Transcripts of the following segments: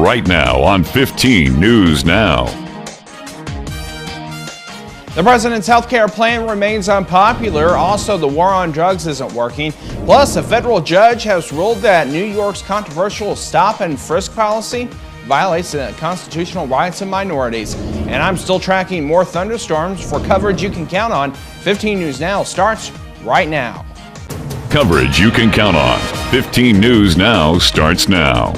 right now on 15 News Now. The president's health care plan remains unpopular. Also, the war on drugs isn't working. Plus, a federal judge has ruled that New York's controversial stop and frisk policy violates the constitutional rights of minorities. And I'm still tracking more thunderstorms for coverage you can count on. 15 News Now starts right now. Coverage you can count on. 15 News Now starts now.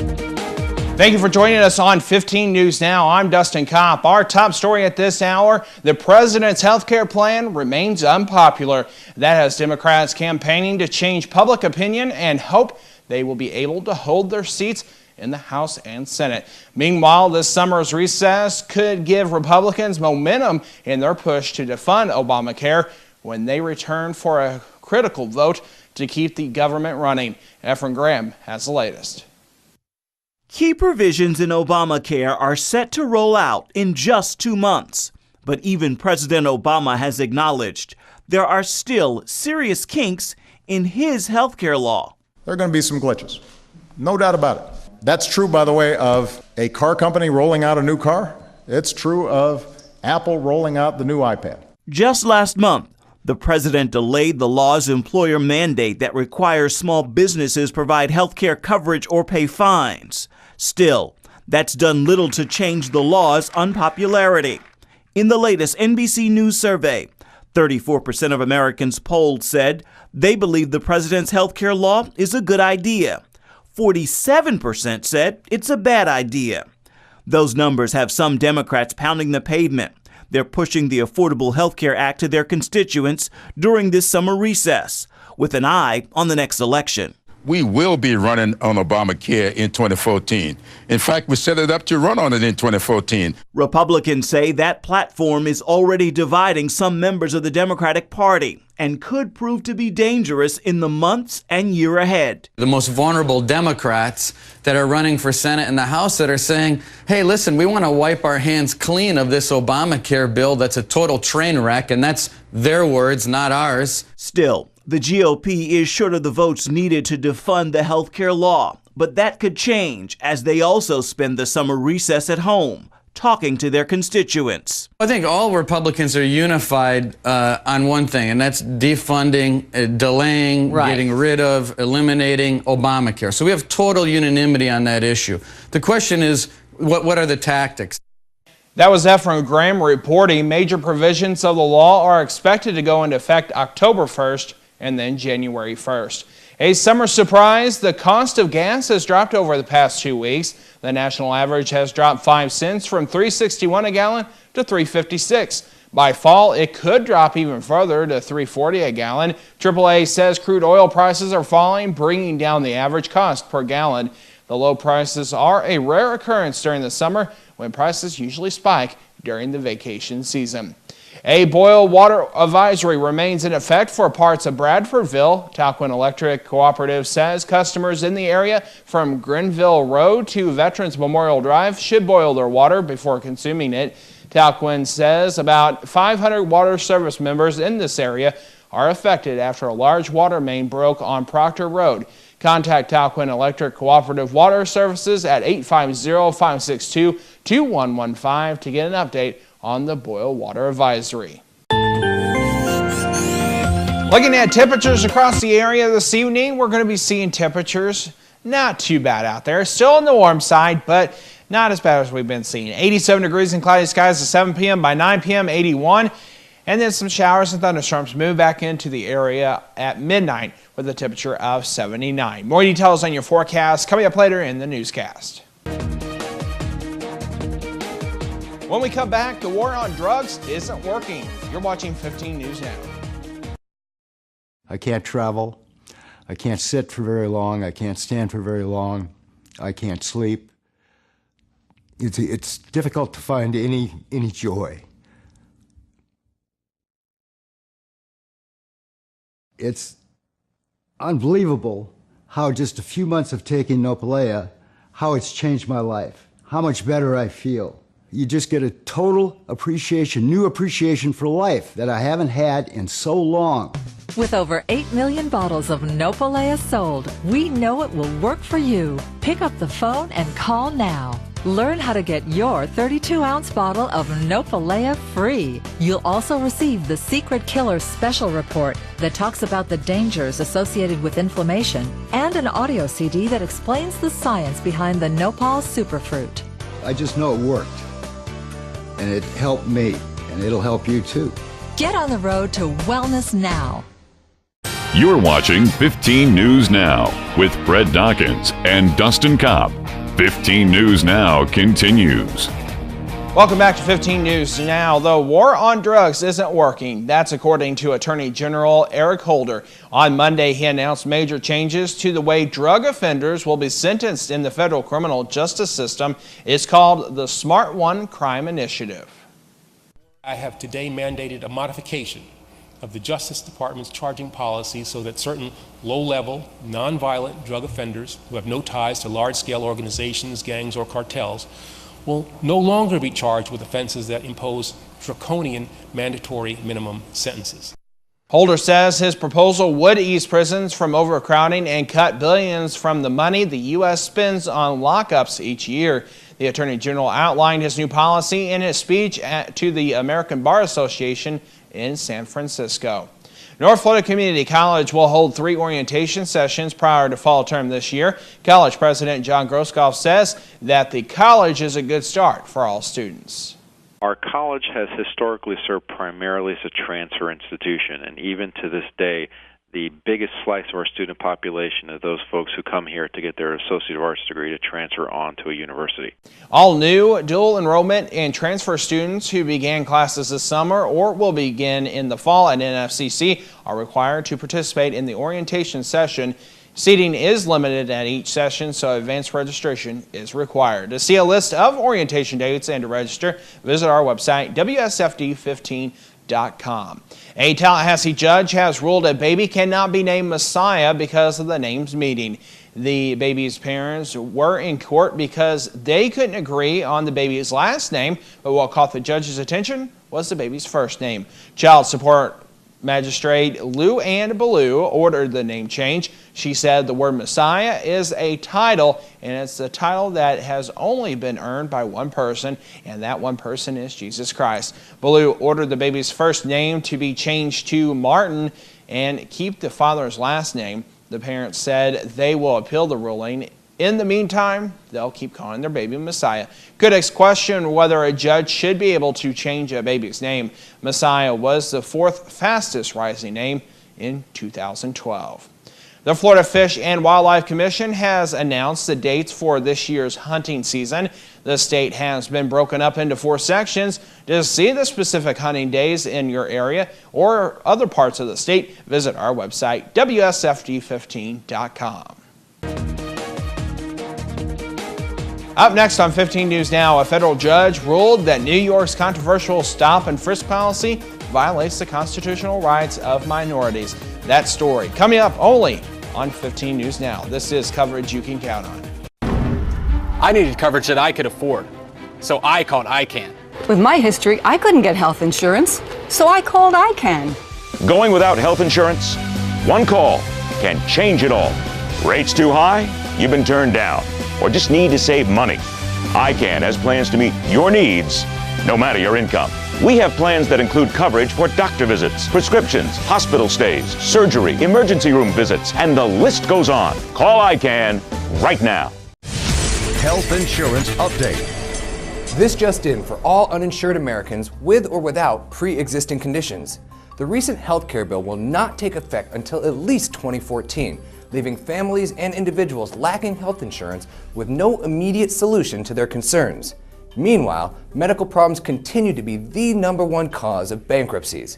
Thank you for joining us on 15 News Now. I'm Dustin Kopp. Our top story at this hour, the president's health care plan remains unpopular. That has Democrats campaigning to change public opinion and hope they will be able to hold their seats in the House and Senate. Meanwhile, this summer's recess could give Republicans momentum in their push to defund Obamacare when they return for a critical vote to keep the government running. Efren Graham has the latest. Key provisions in Obamacare are set to roll out in just 2 months. But even President Obama has acknowledged there are still serious kinks in his health care law. There are going to be some glitches, no doubt about it. That's true, by the way, of a car company rolling out a new car. It's true of Apple rolling out the new iPad. Just last month, the president delayed the law's employer mandate that requires small businesses provide health care coverage or pay fines. Still, that's done little to change the law's unpopularity. In the latest NBC News survey, 34% of Americans polled said they believe the president's health care law is a good idea. 47% said it's a bad idea. Those numbers have some Democrats pounding the pavement. They're pushing the Affordable Health Care Act to their constituents during this summer recess, with an eye on the next election. We will be running on Obamacare in 2014. In fact, we set it up to run on it in 2014. Republicans say that platform is already dividing some members of the Democratic Party and could prove to be dangerous in the months and year ahead. The most vulnerable Democrats that are running for Senate and the House that are saying, hey, listen, we want to wipe our hands clean of this Obamacare bill that's a total train wreck, and that's their words, not ours. Still, the GOP is short of the votes needed to defund the health care law, but that could change as they also spend the summer recess at home, talking to their constituents. I think all Republicans are unified on one thing, and that's defunding, delaying, getting rid of, eliminating Obamacare. So we have total unanimity on that issue. The question is, what are the tactics? That was Efren Graham reporting. Major provisions of the law are expected to go into effect October 1st and then January 1st. A summer surprise, the cost of gas has dropped over the past 2 weeks. The national average has dropped 5 cents from $3.61 a gallon to $3.56. By fall, it could drop even further to $3.40 a gallon. AAA says crude oil prices are falling, bringing down the average cost per gallon. The low prices are a rare occurrence during the summer when prices usually spike during the vacation season. A boil water advisory remains in effect for parts of Bradfordville. Talquin Electric Cooperative says customers in the area from Grenville Road to Veterans Memorial Drive should boil their water before consuming it. Talquin says about 500 water service members in this area are affected after a large water main broke on Proctor Road. Contact Talquin Electric Cooperative Water Services at 850-562-2115 to get an update on the boil water advisory. Looking at temperatures across the area this evening, we're going to be seeing temperatures not too bad out there. Still on the warm side, but not as bad as we've been seeing. 87 degrees and cloudy skies at 7 p.m. By 9 p.m., 81. And then some showers and thunderstorms move back into the area at midnight with a temperature of 79. More details on your forecast coming up later in the newscast. When we come back, the war on drugs isn't working. You're watching 15 News Now. I can't travel. I can't sit for very long. I can't stand for very long. I can't sleep. It's difficult to find any joy. It's unbelievable how just a few months of taking Nopalea, how it's changed my life, how much better I feel. You just get a total appreciation, new appreciation for life that I haven't had in so long. With over 8 million bottles of Nopalea sold, we know it will work for you. Pick up the phone and call now. Learn how to get your 32-ounce bottle of Nopalea free. You'll also receive the Secret Killer Special Report that talks about the dangers associated with inflammation and an audio CD that explains the science behind the Nopal Superfruit. I just know it worked, and it helped me, and it'll help you too. Get on the road to wellness now. You're watching 15 News Now with Fred Dawkins and Dustin Kopp. 15 News Now continues. Welcome back to 15 News Now. The war on drugs isn't working. That's according to Attorney General Eric Holder. On Monday, he announced major changes to the way drug offenders will be sentenced in the federal criminal justice system. It's called the Smart One Crime Initiative. I have today mandated a modification of the Justice Department's charging policy so that certain low-level, nonviolent drug offenders who have no ties to large-scale organizations, gangs, or cartels will no longer be charged with offenses that impose draconian mandatory minimum sentences. Holder says his proposal would ease prisons from overcrowding and cut billions from the money the U.S. spends on lockups each year. The Attorney General outlined his new policy in his speech to the American Bar Association in San Francisco. North Florida Community College will hold 3 orientation sessions prior to fall term this year. College President John Groskopf says that the college is a good start for all students. Our college has historically served primarily as a transfer institution, and even to this day, the biggest slice of our student population are those folks who come here to get their Associate of Arts degree to transfer on to a university. All new dual enrollment and transfer students who began classes this summer or will begin in the fall at NFCC are required to participate in the orientation session. Seating is limited at each session, so advanced registration is required. To see a list of orientation dates and to register, visit our website, WSFD15.com. A Tallahassee judge has ruled a baby cannot be named Messiah because of the names meeting. The baby's parents were in court because they couldn't agree on the baby's last name, but what caught the judge's attention was the baby's first name. Child support Magistrate Lou Ann Ballou ordered the name change. She said the word Messiah is a title, and it's a title that has only been earned by one person, and that one person is Jesus Christ. Ballou ordered the baby's first name to be changed to Martin and keep the father's last name. The parents said they will appeal the ruling. In the meantime, they'll keep calling their baby Messiah. Critics question whether a judge should be able to change a baby's name. Messiah was the 4th fastest rising name in 2012. The Florida Fish and Wildlife Commission has announced the dates for this year's hunting season. The state has been broken up into 4 sections. To see the specific hunting days in your area or other parts of the state, visit our website, WSFD15.com. Up next on 15 News Now, a federal judge ruled that New York's controversial stop and frisk policy violates the constitutional rights of minorities. That story coming up only on 15 News Now. This is coverage you can count on. I needed coverage that I could afford, so I called ICANN. With my history, I couldn't get health insurance, so I called ICANN. Going without health insurance? One call can change it all. Rates too high? You've been turned down. Or just need to save money. ICANN has plans to meet your needs, no matter your income. We have plans that include coverage for doctor visits, prescriptions, hospital stays, surgery, emergency room visits, and the list goes on. Call ICANN right now. Health Insurance Update. This just in for all uninsured Americans with or without pre-existing conditions. The recent health care bill will not take effect until at least 2014. Leaving families and individuals lacking health insurance with no immediate solution to their concerns. Meanwhile, medical problems continue to be the #1 cause of bankruptcies.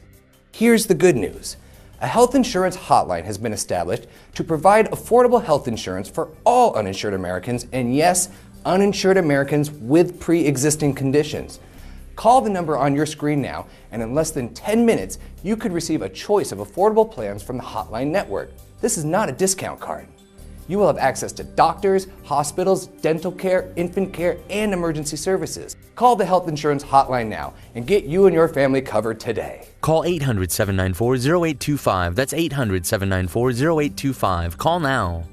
Here's the good news. A health insurance hotline has been established to provide affordable health insurance for all uninsured Americans, and yes, uninsured Americans with pre-existing conditions. Call the number on your screen now, and in less than 10 minutes, you could receive a choice of affordable plans from the Hotline Network. This is not a discount card. You will have access to doctors, hospitals, dental care, infant care, and emergency services. Call the Health Insurance Hotline now and get you and your family covered today. Call 800-794-0825. That's 800-794-0825. Call now.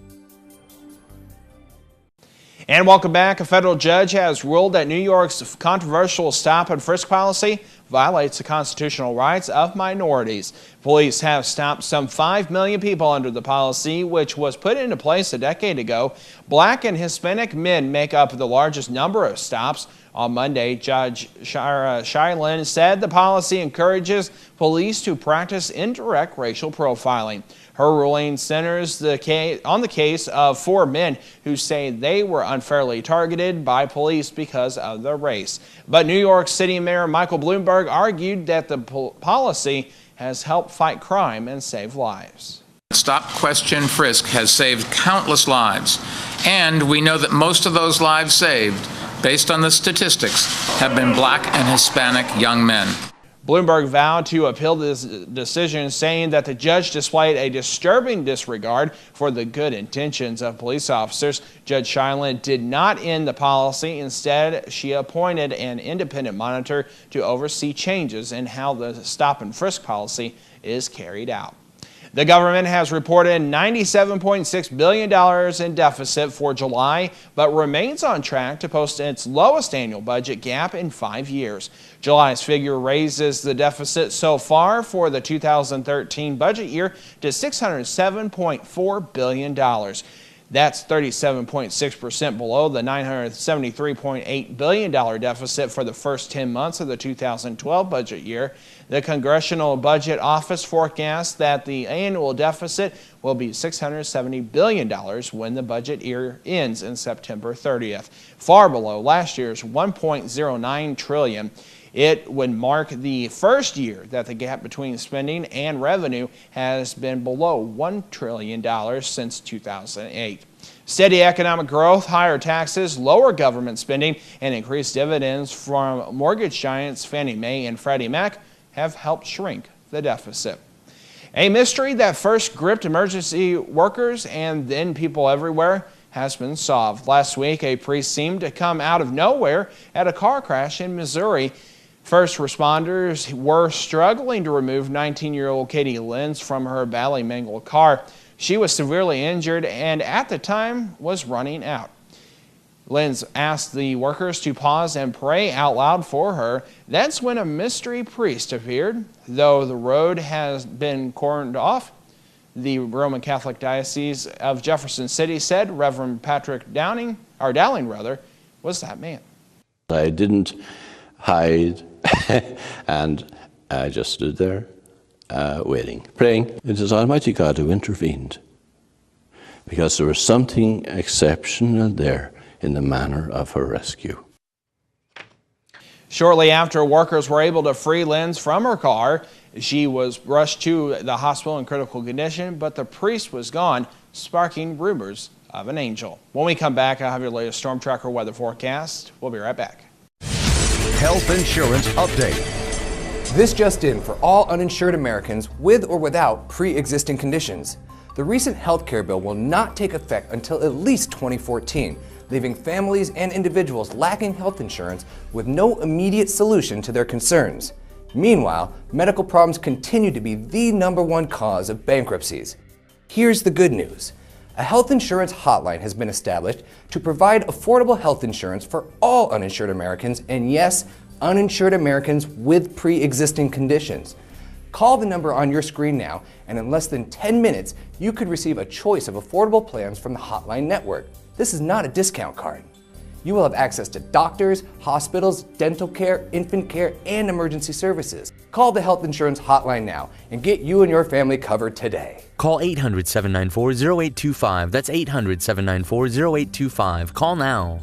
And welcome back. A federal judge has ruled that New York's controversial stop and frisk policy violates the constitutional rights of minorities. Police have stopped some 5 million people under the policy, which was put into place a decade ago. Black and Hispanic men make up the largest number of stops. On Monday, Judge Shylin said the policy encourages police to practice indirect racial profiling. Her ruling centers on the case of 4 men who say they were unfairly targeted by police because of their race. But New York City Mayor Michael Bloomberg argued that the policy has helped fight crime and save lives. Stop, question, frisk has saved countless lives, and we know that most of those lives saved, based on the statistics, have been Black and Hispanic young men. Bloomberg vowed to appeal this decision, saying that the judge displayed a disturbing disregard for the good intentions of police officers. Judge Shylin did not end the policy. Instead, she appointed an independent monitor to oversee changes in how the stop and frisk policy is carried out. The government has reported $97.6 billion in deficit for July, but remains on track to post its lowest annual budget gap in 5 years. July's figure raises the deficit so far for the 2013 budget year to $607.4 billion. That's 37.6% below the $973.8 billion deficit for the first 10 months of the 2012 budget year. The Congressional Budget Office forecasts that the annual deficit will be $670 billion when the budget year ends in September 30th, far below last year's $1.09 trillion. It would mark the first year that the gap between spending and revenue has been below $1 trillion since 2008. Steady economic growth, higher taxes, lower government spending, and increased dividends from mortgage giants Fannie Mae and Freddie Mac have helped shrink the deficit. A mystery that first gripped emergency workers and then people everywhere has been solved. Last week, a priest seemed to come out of nowhere at a car crash in Missouri. First responders were struggling to remove 19-year-old Katie Lenz from her badly mangled car. She was severely injured and at the time was running out. Lenz asked the workers to pause and pray out loud for her. That's when a mystery priest appeared. Though the road has been cordoned off, the Roman Catholic Diocese of Jefferson City said Reverend Patrick Dowling was that man. I didn't hide and I just stood there waiting, praying. It is Almighty God who intervened because there was something exceptional there in the manner of her rescue. Shortly after workers were able to free Lenz from her car, she was rushed to the hospital in critical condition, but the priest was gone, sparking rumors of an angel. When we come back, I'll have your latest Storm Tracker weather forecast. We'll be right back. Health Insurance Update. This just in for all uninsured Americans with or without pre-existing conditions. The recent health care bill will not take effect until at least 2014, leaving families and individuals lacking health insurance with no immediate solution to their concerns. Meanwhile, medical problems continue to be the #1 cause of bankruptcies. Here's the good news. A health insurance hotline has been established to provide affordable health insurance for all uninsured Americans, and yes, uninsured Americans with pre-existing conditions. Call the number on your screen now, and in less than 10 minutes, you could receive a choice of affordable plans from the Hotline Network. This is not a discount card. You will have access to doctors, hospitals, dental care, infant care, and emergency services. Call the Health Insurance Hotline now and get you and your family covered today. Call 800-794-0825. That's 800-794-0825. Call now.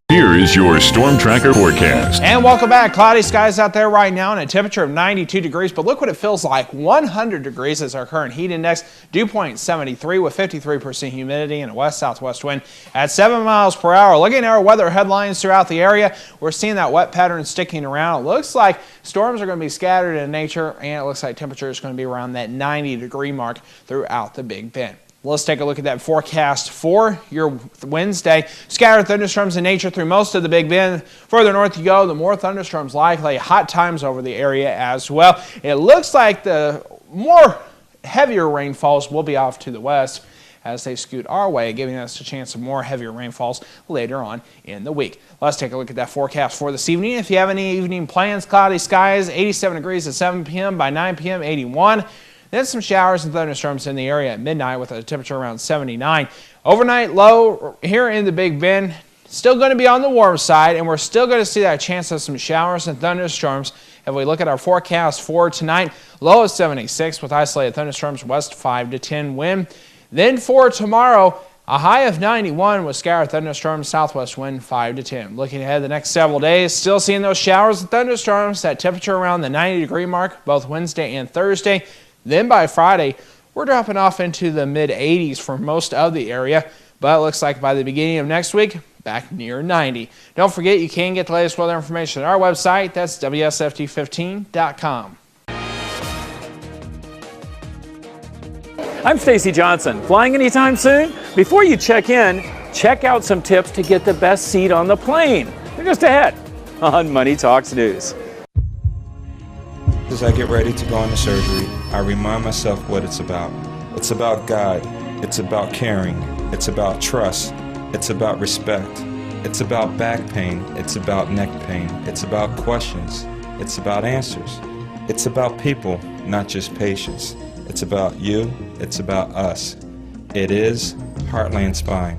Here is your Storm Tracker forecast. And welcome back. Cloudy skies out there right now and a temperature of 92 degrees, but look what it feels like. 100 degrees is our current heat index. Dew point 73 with 53% humidity and a west-southwest wind at 7 miles per hour. Looking at our weather headlines throughout the area, we're seeing that wet pattern sticking around. It looks like storms are going to be scattered in nature, and it looks like temperature is going to be around that 90-degree mark throughout the Big Bend. Let's take a look at that forecast for your Wednesday. Scattered thunderstorms in nature through most of the Big Bend. Further north you go, the more thunderstorms likely. Hot times over the area as well. It looks like the more heavier rainfalls will be off to the west as they scoot our way, giving us a chance of more heavier rainfalls later on in the week. Let's take a look at that forecast for this evening. If you have any evening plans, cloudy skies, 87 degrees at 7 p.m. By 9 p.m., 81. Then some showers and thunderstorms in the area at midnight with a temperature around 79. Overnight low here in the Big Bend. Still going to be on the warm side, and we're still going to see that chance of some showers and thunderstorms. If we look at our forecast for tonight, low of 76 with isolated thunderstorms, west 5 to 10 wind. Then for tomorrow, a high of 91 with scattered thunderstorms, southwest wind 5 to 10. Looking ahead the next several days, still seeing those showers and thunderstorms, that temperature around the 90-degree mark both Wednesday and Thursday. Then by Friday, we're dropping off into the mid-80s for most of the area, but it looks like by the beginning of next week, back near 90. Don't forget, you can get the latest weather information at our website. That's WSFD15.com. I'm Stacy Johnson. Flying anytime soon? Before you check in, check out some tips to get the best seat on the plane. They're just ahead on Money Talks News. As I get ready to go into surgery, I remind myself what it's about. It's about God. It's about caring. It's about trust. It's about respect. It's about back pain. It's about neck pain. It's about questions. It's about answers. It's about people, not just patients. It's about you. It's about us. It is Heartland Spine.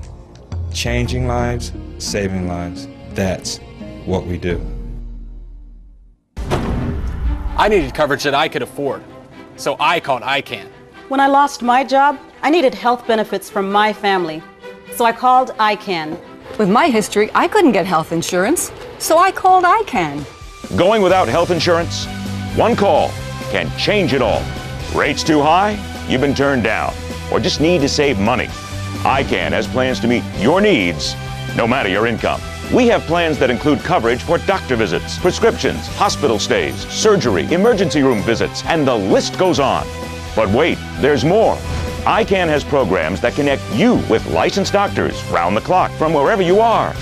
Changing lives, saving lives. That's what we do. I needed coverage that I could afford, so I called ICANN. When I lost my job, I needed health benefits from my family. So I called ICANN. With my history, I couldn't get health insurance, so I called ICANN. Going without health insurance? One call can change it all. Rates too high? You've been turned down, or just need to save money. ICANN has plans to meet your needs, no matter your income. We have plans that include coverage for doctor visits, prescriptions, hospital stays, surgery, emergency room visits, and the list goes on. But wait, there's more. ICANN has programs that connect you with licensed doctors round the clock from wherever you are.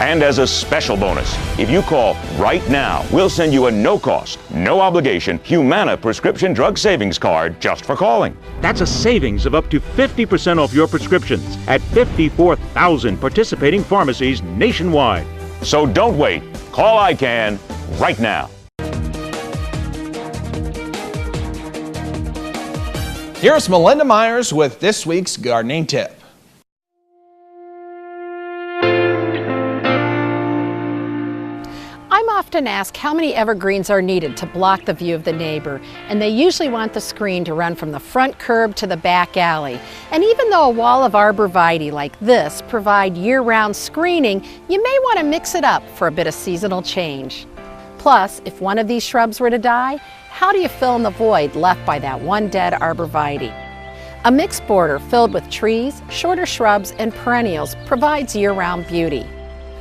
And as a special bonus, if you call right now, we'll send you a no-cost, no-obligation Humana prescription drug savings card just for calling. That's a savings of up to 50% off your prescriptions at 54,000 participating pharmacies nationwide. So don't wait. Call ICANN right now. Here's Melinda Myers with this week's gardening tip. I'm often asked how many evergreens are needed to block the view of the neighbor, and they usually want the screen to run from the front curb to the back alley. And even though a wall of arborvitae like this provide year-round screening, you may want to mix it up for a bit of seasonal change. Plus, if one of these shrubs were to die, how do you fill in the void left by that one dead arborvitae? A mixed border filled with trees, shorter shrubs, and perennials provides year-round beauty.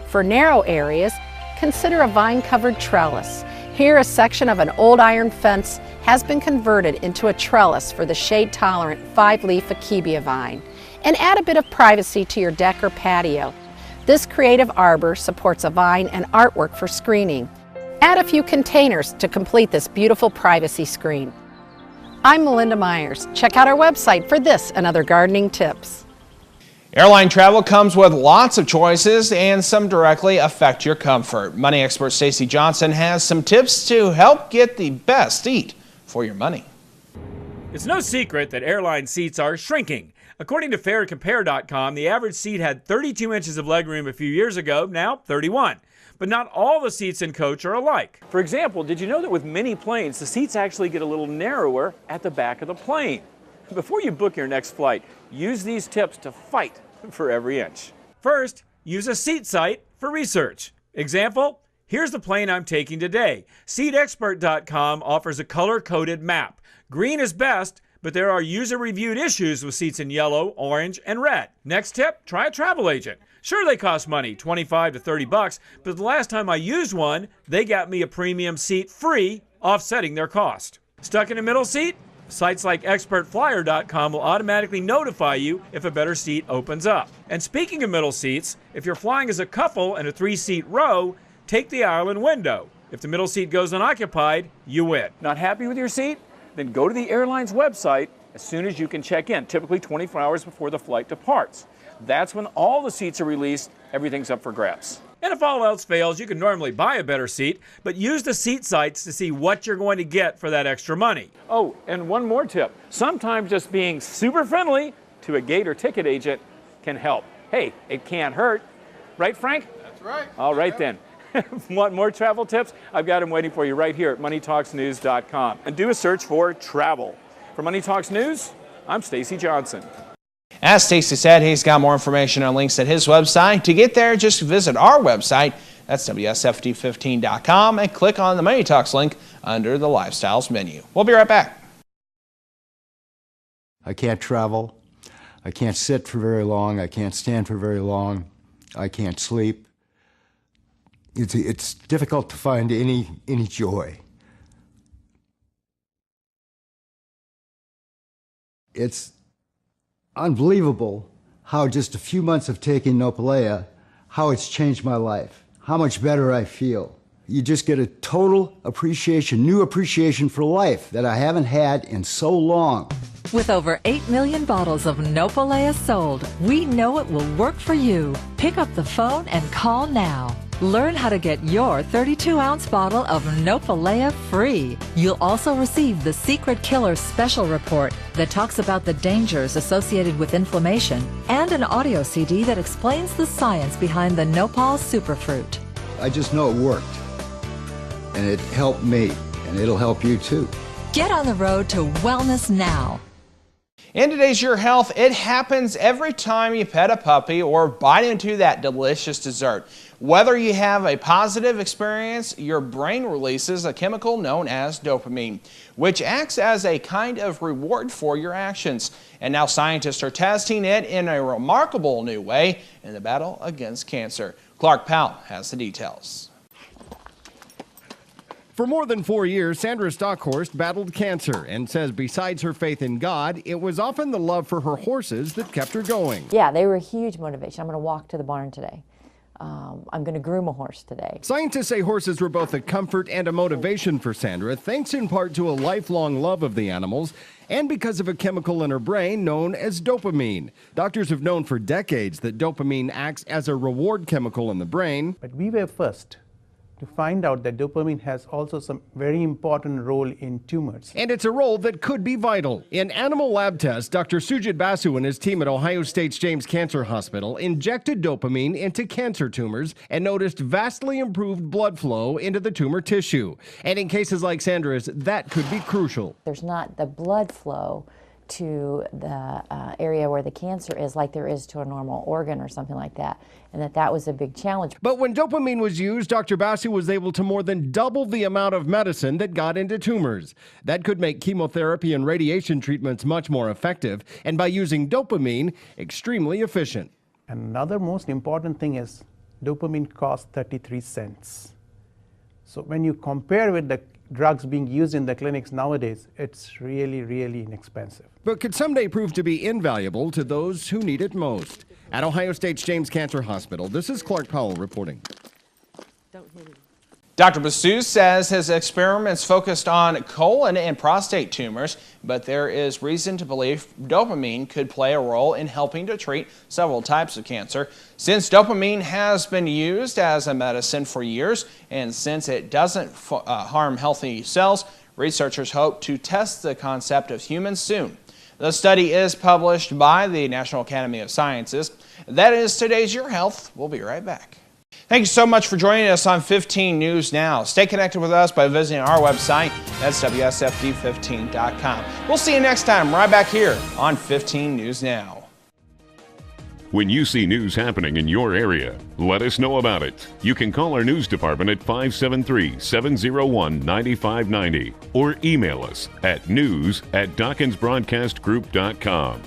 For narrow areas, consider a vine-covered trellis. Here, a section of an old iron fence has been converted into a trellis for the shade-tolerant 5-leaf Akebia vine. And add a bit of privacy to your deck or patio. This creative arbor supports a vine and artwork for screening. Add a few containers to complete this beautiful privacy screen. I'm Melinda Myers. Check out our website for this and other gardening tips. Airline travel comes with lots of choices, and some directly affect your comfort. Money expert Stacy Johnson has some tips to help get the best seat for your money. It's no secret that airline seats are shrinking. According to FareCompare.com, the average seat had 32 inches of legroom a few years ago, now 31. But not all the seats in coach are alike. For example, did you know that with many planes, the seats actually get a little narrower at the back of the plane? Before you book your next flight, use these tips to fight for every inch. First, use a seat site for research. Example, here's the plane I'm taking today. SeatExpert.com offers a color-coded map. Green is best, but there are user-reviewed issues with seats in yellow, orange, and red. Next tip, try a travel agent. Sure, they cost money, $25 to $30, but the last time I used one, they got me a premium seat free, offsetting their cost. Stuck in a middle seat? Sites like ExpertFlyer.com will automatically notify you if a better seat opens up. And speaking of middle seats, if you're flying as a couple in a 3-seat row, take the aisle and window. If the middle seat goes unoccupied, you win. Not happy with your seat? Then go to the airline's website as soon as you can check in, typically 24 hours before the flight departs. That's when all the seats are released, everything's up for grabs. And if all else fails, you can normally buy a better seat, but use the seat sites to see what you're going to get for that extra money. Oh, and one more tip. Sometimes just being super friendly to a gate or ticket agent can help. Hey, it can't hurt. Right, Frank? That's right. All right then. Want more travel tips? I've got them waiting for you right here at MoneyTalksNews.com. And do a search for travel. For Money Talks News, I'm Stacy Johnson. As Stacy said, he's got more information and links at his website. To get there, just visit our website. That's WSFD15.com and click on the Money Talks link under the Lifestyles menu. We'll be right back. I can't travel. I can't sit for very long. I can't stand for very long. I can't sleep. It's difficult to find any joy. It's unbelievable how just a few months of taking Nopalea, how it's changed my life, how much better I feel. You just get a total appreciation, new appreciation for life that I haven't had in so long. With over 8 million bottles of Nopalea sold, we know it will work for you. Pick up the phone and call now. Learn how to get your 32-ounce bottle of Nopalea free. You'll also receive the Secret Killer Special Report that talks about the dangers associated with inflammation and an audio CD that explains the science behind the Nopal Superfruit. I just know it worked, and it helped me, and it'll help you too. Get on the road to wellness now. In today's Your Health, it happens every time you pet a puppy or bite into that delicious dessert. Whether you have a positive experience, your brain releases a chemical known as dopamine, which acts as a kind of reward for your actions. And now scientists are testing it in a remarkable new way in the battle against cancer. Clark Powell has the details. For more than 4 years, Sandra Stockhorst battled cancer and says besides her faith in God, it was often the love for her horses that kept her going. Yeah, they were a huge motivation. I'm going to walk to the barn today. I'm going to groom a horse today. Scientists say horses were both a comfort and a motivation for Sandra, thanks in part to a lifelong love of the animals and because of a chemical in her brain known as dopamine. Doctors have known for decades that dopamine acts as a reward chemical in the brain. But we were first to find out that dopamine has also some very important role in tumors. And it's a role that could be vital. In animal lab tests, Dr. Sujit Basu and his team at Ohio State's James Cancer Hospital injected dopamine into cancer tumors and noticed vastly improved blood flow into the tumor tissue. And in cases like Sandra's, that could be crucial. There's not the blood flow to the area where the cancer is like there is to a normal organ or something like that, and that was a big challenge. But when dopamine was used, Dr. Basu was able to more than double the amount of medicine that got into tumors. That could make chemotherapy and radiation treatments much more effective, and by using dopamine, extremely efficient. Another most important thing is dopamine costs 33 cents. So when you compare with the drugs being used in the clinics nowadays, it's really, really inexpensive. But could someday prove to be invaluable to those who need it most. At Ohio State's James Cancer Hospital, this is Clark Powell reporting. Dr. Basu says his experiments focused on colon and prostate tumors, but there is reason to believe dopamine could play a role in helping to treat several types of cancer. Since dopamine has been used as a medicine for years, and since it doesn't harm healthy cells, researchers hope to test the concept of humans soon. The study is published by the National Academy of Sciences. That is today's Your Health. We'll be right back. Thank you so much for joining us on 15 News Now. Stay connected with us by visiting our website. That's WSFD15.com. We'll see you next time right back here on 15 News Now. When you see news happening in your area, let us know about it. You can call our news department at 573-701-9590 or email us at news@DawkinsBroadcastGroup.com.